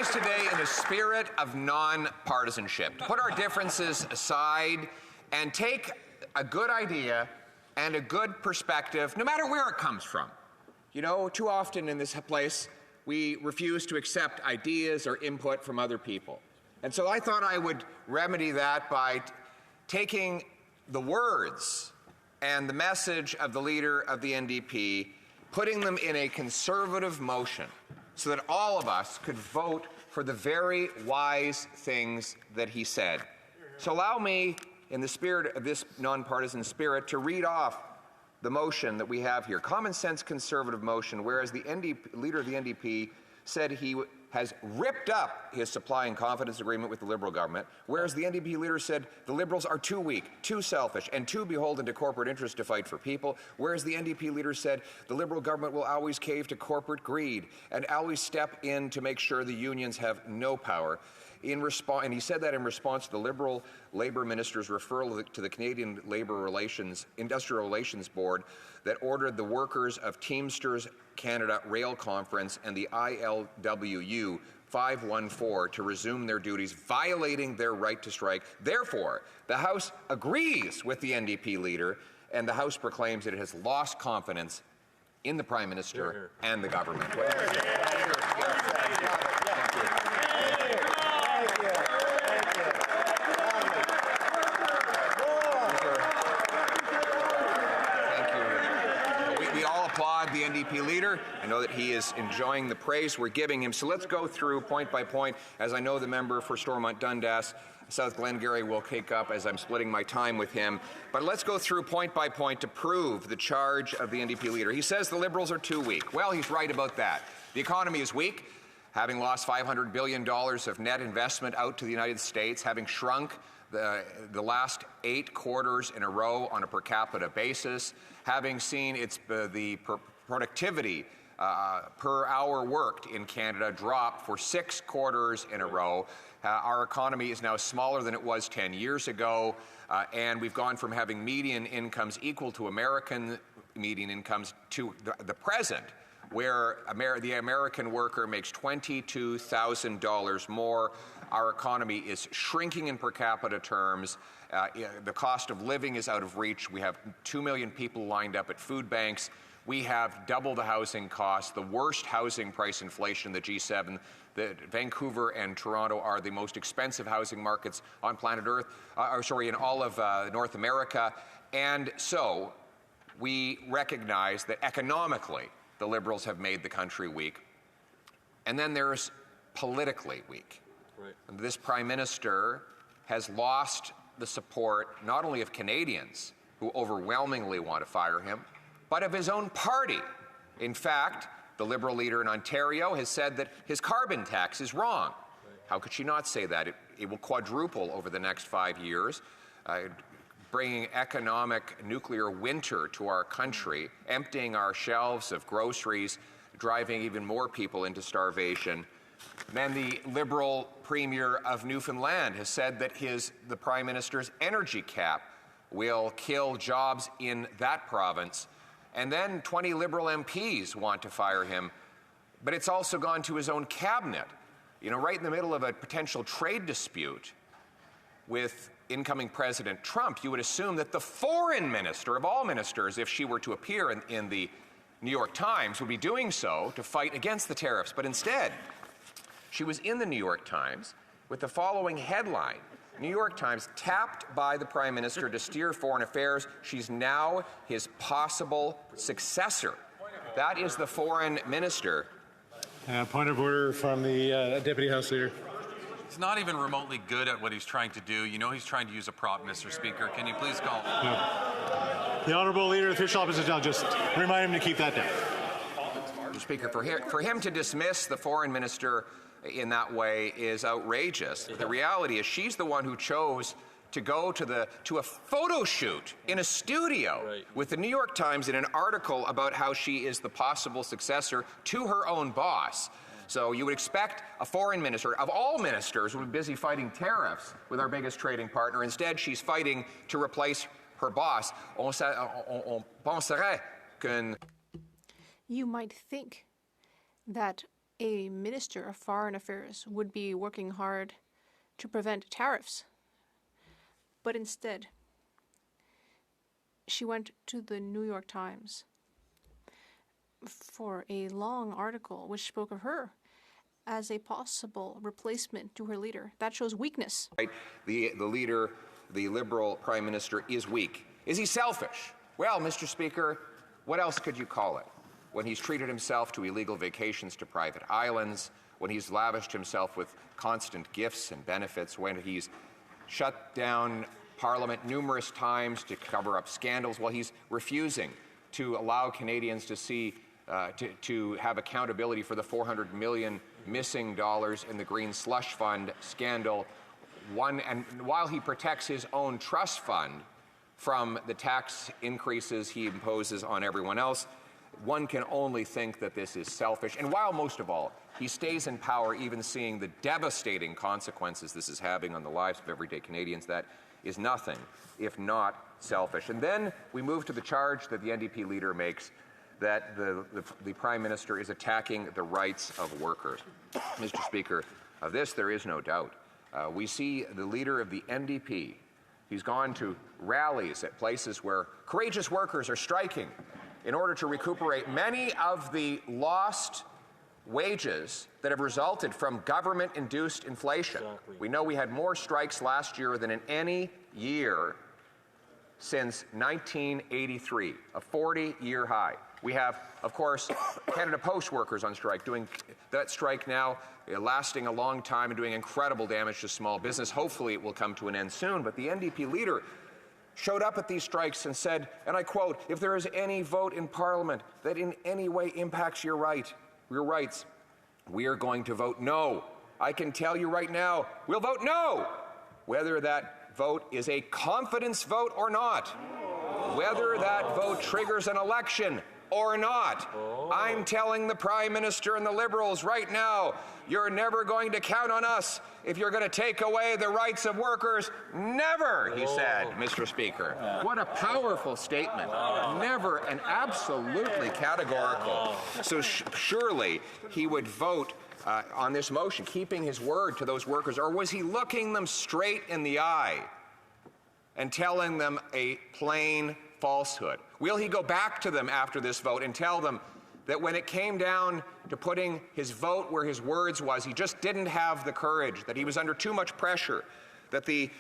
rise today in a spirit of non-partisanship, to put our differences aside and take a good idea and a good perspective, no matter where it comes from. You know, too often in this place, we refuse to accept ideas or input from other people. And so I thought I would remedy that by taking the words and the message of the leader of the NDP, putting them in a conservative motion so that all of us could vote for the very wise things that he said. So allow me, in the spirit of this nonpartisan spirit, to read off the motion that we have here. Common sense conservative motion, whereas the leader of the NDP said he has ripped up his supply and confidence agreement with the Liberal government, whereas the NDP leader said the Liberals are too weak, too selfish, and too beholden to corporate interests to fight for people, whereas the NDP leader said the Liberal government will always cave to corporate greed and always step in to make sure the unions have no power. And he said that in response to the Liberal Labour Minister's referral to the Canadian Industrial Relations Board that ordered the workers of Teamsters Canada Rail Conference and the ILWU 514 to resume their duties, violating their right to strike. Therefore, the House agrees with the NDP leader, and the House proclaims that it has lost confidence in the Prime Minister and the government. The NDP leader. I know that he is enjoying the praise we're giving him. So let's go through point by point, as I know the member for Stormont Dundas, South Glengarry will take up as I'm splitting my time with him. But let's go through point by point to prove the charge of the NDP leader. He says the Liberals are too weak. Well, he's right about that. The economy is weak, having lost $500 billion of net investment out to the United States, having shrunk the last 8 quarters in a row on a per capita basis, having seen the productivity per hour worked in Canada drop for 6 quarters in a row. Our economy is now smaller than it was 10 years ago, and we've gone from having median incomes equal to American median incomes to the present, where the American worker makes $22,000 more. Our economy is shrinking in per capita terms. The cost of living is out of reach. We have 2 million people lined up at food banks. We have double the housing costs, the worst housing price inflation in the G7. Vancouver and Toronto are the most expensive housing markets on planet Earth, in all of North America. And so we recognize that economically, the Liberals have made the country weak. And then there's politically weak. Right. And this Prime Minister has lost the support not only of Canadians, who overwhelmingly want to fire him, but of his own party. In fact, the Liberal leader in Ontario has said that his carbon tax is wrong. Right. How could she not say that? It will quadruple over the next 5 years, bringing economic nuclear winter to our country, emptying our shelves of groceries, driving even more people into starvation. Then the Liberal Premier of Newfoundland has said that the Prime Minister's energy cap will kill jobs in that province. And then 20 Liberal MPs want to fire him. But it's also gone to his own cabinet, right in the middle of a potential trade dispute with incoming President Trump. You would assume that the foreign minister of all ministers, if she were to appear in the New York Times, would be doing so to fight against the tariffs. But instead, she was in the New York Times with the following headline: New York Times, tapped by the Prime Minister to steer foreign affairs. She's now his possible successor. That is the foreign minister. Point of order from the Deputy House Leader. He's not even remotely good at what he's trying to do. He's trying to use a prop, Mr. Speaker. Can you please call? No. The Honourable Leader of the Official Opposition, I'll just remind him to keep that down. Mr. Speaker, for him to dismiss the foreign minister in that way is outrageous. The reality is she's the one who chose to go to a photo shoot in a studio with the New York Times in an article about how she is the possible successor to her own boss. So you would expect a foreign minister, of all ministers, would be busy fighting tariffs with our biggest trading partner. Instead, she's fighting to replace her boss. You might think that a Minister of Foreign Affairs would be working hard to prevent tariffs. But instead, she went to the New York Times for a long article which spoke of her as a possible replacement to her leader. That shows weakness. Right. The leader, the Liberal Prime Minister, is weak. Is he selfish? Well, Mr. Speaker, what else could you call it? When he's treated himself to illegal vacations to private islands, when he's lavished himself with constant gifts and benefits, when he's shut down Parliament numerous times to cover up scandals, while he's refusing to allow Canadians to see to have accountability for the $400 million missing dollars in the Green Slush Fund scandal, and while he protects his own trust fund from the tax increases he imposes on everyone else, one can only think that this is selfish. And while most of all, he stays in power, even seeing the devastating consequences this is having on the lives of everyday Canadians, that is nothing if not selfish. And then we move to the charge that the NDP leader makes, that the Prime Minister is attacking the rights of workers. Mr. Speaker, of this there is no doubt. We see the leader of the NDP. He's gone to rallies at places where courageous workers are striking in order to recuperate many of the lost wages that have resulted from government-induced inflation. Exactly. We know we had more strikes last year than in any year since 1983, a 40-year high. We have, of course, Canada Post workers on strike, doing that strike now lasting a long time and doing incredible damage to small business. Hopefully it will come to an end soon, but the NDP leader showed up at these strikes and said, and I quote, "If there is any vote in Parliament that in any way impacts your rights, we are going to vote no. I can tell you right now, we'll vote no, whether that vote is a confidence vote or not, whether that vote triggers an election or not. I'm telling the Prime Minister and the Liberals right now, you're never going to count on us if you're going to take away the rights of workers. Never," he said, Mr. Speaker. What a powerful statement. Never, and absolutely categorical. So surely he would vote on this motion, keeping his word to those workers, or was he looking them straight in the eye and telling them a plain falsehood? Will he go back to them after this vote and tell them that when it came down to putting his vote where his words was, he just didn't have the courage, that he was under too much pressure, that the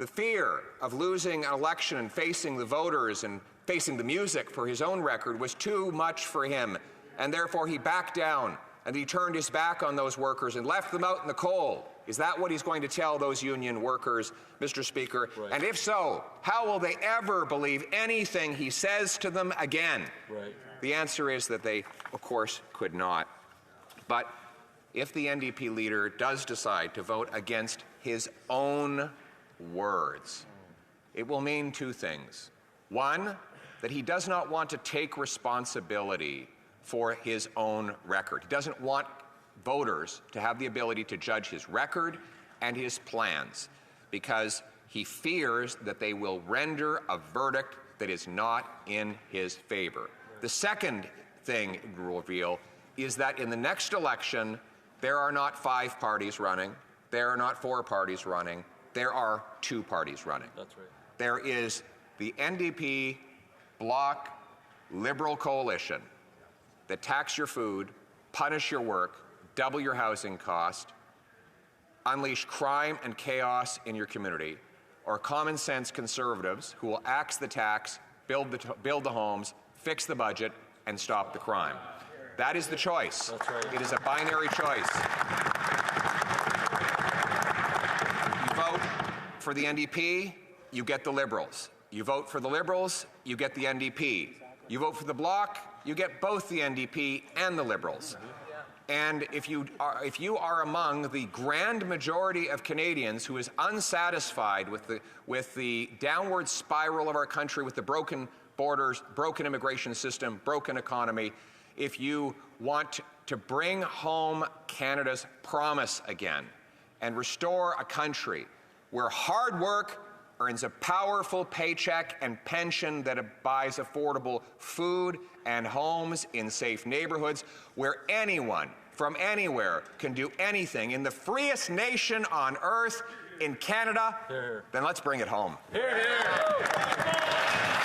fear of losing an election and facing the voters and facing the music for his own record was too much for him, and therefore he backed down and he turned his back on those workers and left them out in the cold? Is that what he's going to tell those union workers, Mr. Speaker? Right. And if so, how will they ever believe anything he says to them again? Right. The answer is that they, of course, could not. But if the NDP leader does decide to vote against his own words, it will mean two things. One, that he does not want to take responsibility for his own record. He doesn't want voters to have the ability to judge his record and his plans, because he fears that they will render a verdict that is not in his favor. The second thing it will reveal is that in the next election, there are not 5 parties running, there are not 4 parties running, there are 2 parties running. That's right. There is the NDP Bloc Liberal coalition that tax your food, punish your work, double your housing cost, unleash crime and chaos in your community, or common sense conservatives who will axe the tax, build the homes, fix the budget, and stop the crime. That is the choice. That's right. It is a binary choice. You vote for the NDP, you get the Liberals. You vote for the Liberals, you get the NDP. You vote for the Bloc, you get both the NDP and the Liberals. And if you are among the grand majority of Canadians who is unsatisfied with the downward spiral of our country, with the broken borders, broken immigration system, broken economy, if you want to bring home Canada's promise again and restore a country where hard work earns a powerful paycheck and pension that buys affordable food and homes in safe neighborhoods, where anyone from anywhere can do anything in the freest nation on earth, in Canada, then let's bring it home. Here, here.